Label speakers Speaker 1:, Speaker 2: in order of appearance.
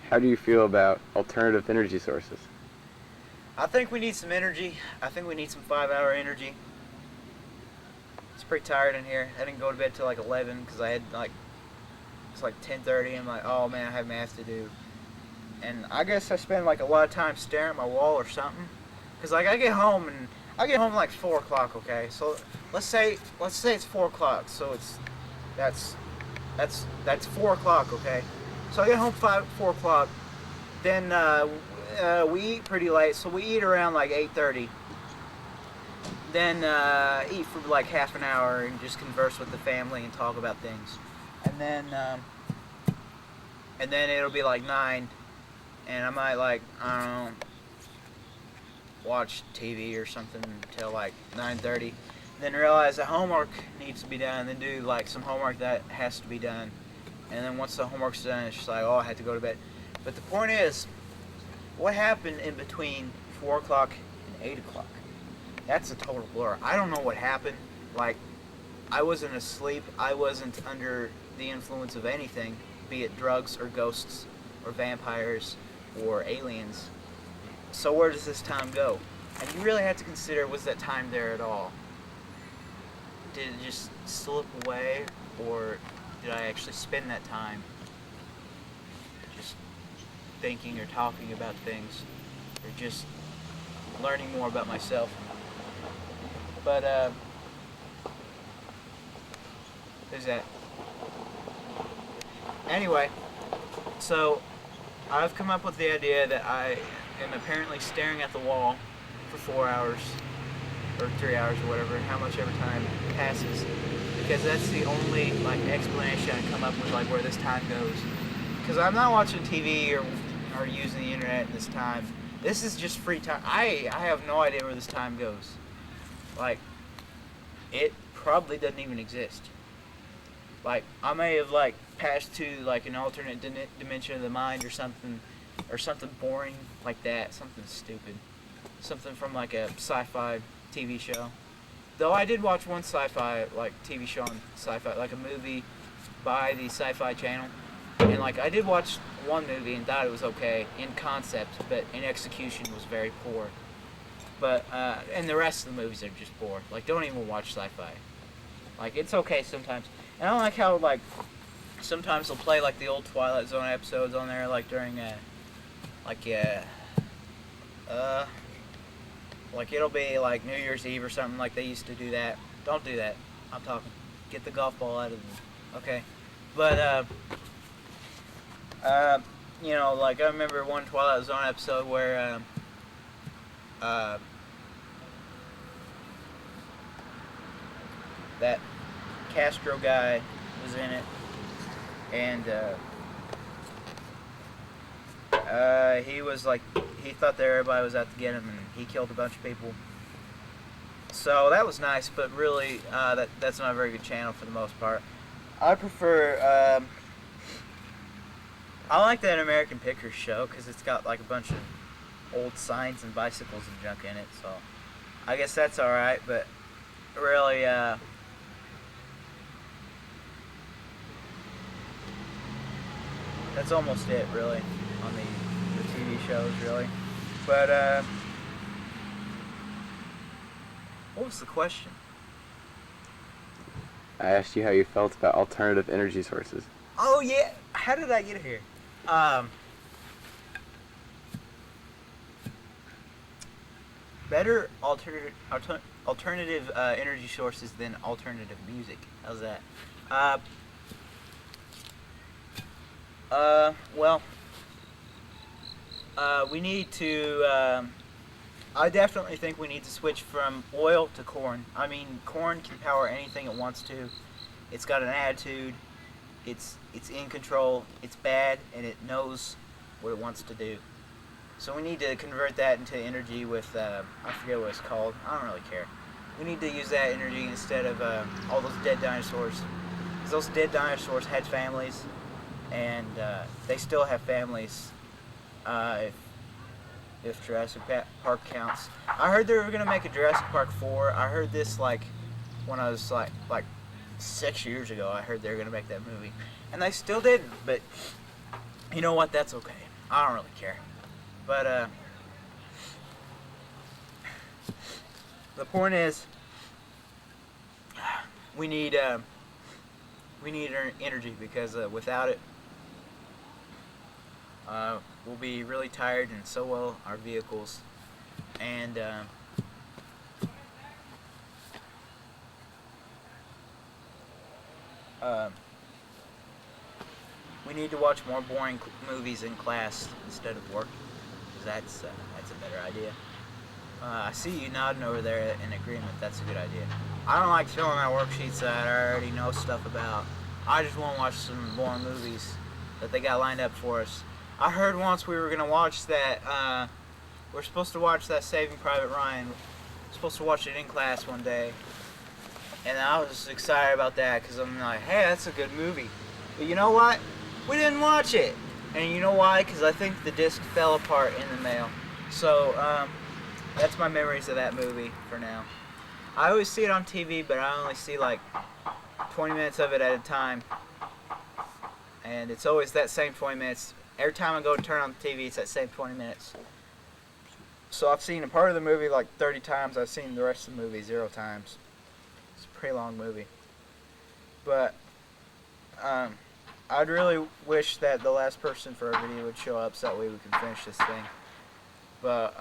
Speaker 1: How do you feel about alternative energy sources?
Speaker 2: I think we need some energy. I think we need some 5-hour energy. It's pretty tired in here. I didn't go to bed till like 11 because I had like it's like 10:30. I'm like, oh man, I have math to do, and I guess I spend like a lot of time staring at my wall or something. Cause like I get home like 4 o'clock. Okay, so let's say it's 4 o'clock. So that's that's 4 o'clock. Okay, so I get home 4 o'clock. Then we eat pretty late, so we eat around like 8:30. Then eat for like half an hour and just converse with the family and talk about things, and then it'll be like 9, and I might like I don't know watch TV or something until like 9:30. Then realize that homework needs to be done. Then do like some homework that has to be done, and then once the homework's done, it's just like, oh, I had to go to bed. But the point is, what happened in between 4 o'clock and 8 o'clock? That's a total blur. I don't know what happened. Like, I wasn't asleep. I wasn't under the influence of anything, be it drugs or ghosts or vampires or aliens. So where does this time go? And you really have to consider, was that time there at all? Did it just slip away, or did I actually spend that time just thinking or talking about things, or just learning more about myself? But there's that. Anyway, so I've come up with the idea that I am apparently staring at the wall for 4 hours or 3 hours or whatever, how much ever time passes, because that's the only like explanation I come up with, like where this time goes. Because I'm not watching TV or using the internet at this time. This is just free time. I have no idea where this time goes. Like, it probably doesn't even exist. Like, I may have like passed to like an alternate dimension of the mind or something boring like that, something stupid, something from like a sci-fi TV show. Though I did watch one sci-fi like TV show on sci-fi, like a movie by the Sci-Fi Channel, and like I did watch one movie and thought it was okay in concept, but in execution was very poor. But and the rest of the movies are just poor. Like, don't even watch sci-fi. Like, it's okay sometimes. And I don't like how like sometimes they'll play like the old Twilight Zone episodes on there, like during like it'll be like New Year's Eve or something, like they used to do that. Don't do that. I'm talking. Get the golf ball out of the. Okay, but you know, like I remember one Twilight Zone episode where that Castro guy was in it, and he was like, he thought that everybody was out to get him, and he killed a bunch of people. So that was nice, but really, that's not a very good channel for the most part. I prefer, I like that American Pictures show because it's got like a bunch of old signs and bicycles and junk in it. So I guess that's all right, but really, that's almost it, really, on the TV shows, really. But what was the question?
Speaker 1: I asked you how you felt about alternative energy sources.
Speaker 2: Oh yeah, how did I get here? Better alternative energy sources than alternative music. How's that? Well, we need to. I definitely think we need to switch from oil to corn. I mean, corn can power anything it wants to. It's got an attitude. It's in control. It's bad, and it knows what it wants to do. So we need to convert that into energy with, I forget what it's called. I don't really care. We need to use that energy instead of all those dead dinosaurs. Because those dead dinosaurs had families, and they still have families if Jurassic Park counts. I heard they were going to make a Jurassic Park 4. I heard this like when I was like 6 years ago. I heard they were going to make that movie. And they still didn't, but you know what? That's okay. I don't really care. But the point is, we need energy because without it, we'll be really tired, and so will our vehicles. And we need to watch more boring movies in class instead of work, because that's a better idea. I see you nodding over there in agreement. That's a good idea. I don't like filling out worksheets that I already know stuff about. I just want to watch some boring movies that they got lined up for us. I heard once we were gonna watch that. We're supposed to watch that Saving Private Ryan. We're supposed to watch it in class one day, and I was excited about that because I'm like, hey, that's a good movie. But you know what? We didn't watch it, and you know why? Because I think the disc fell apart in the mail. So that's my memories of that movie for now. I always see it on TV, but I only see like 20 minutes of it at a time, and it's always that same 20 minutes. Every time I go to turn on the TV, it's that same 20 minutes. So I've seen a part of the movie like 30 times. I've seen the rest of the movie 0 times. It's a pretty long movie. But I'd really wish that the last person for our video would show up so that way we can finish this thing. But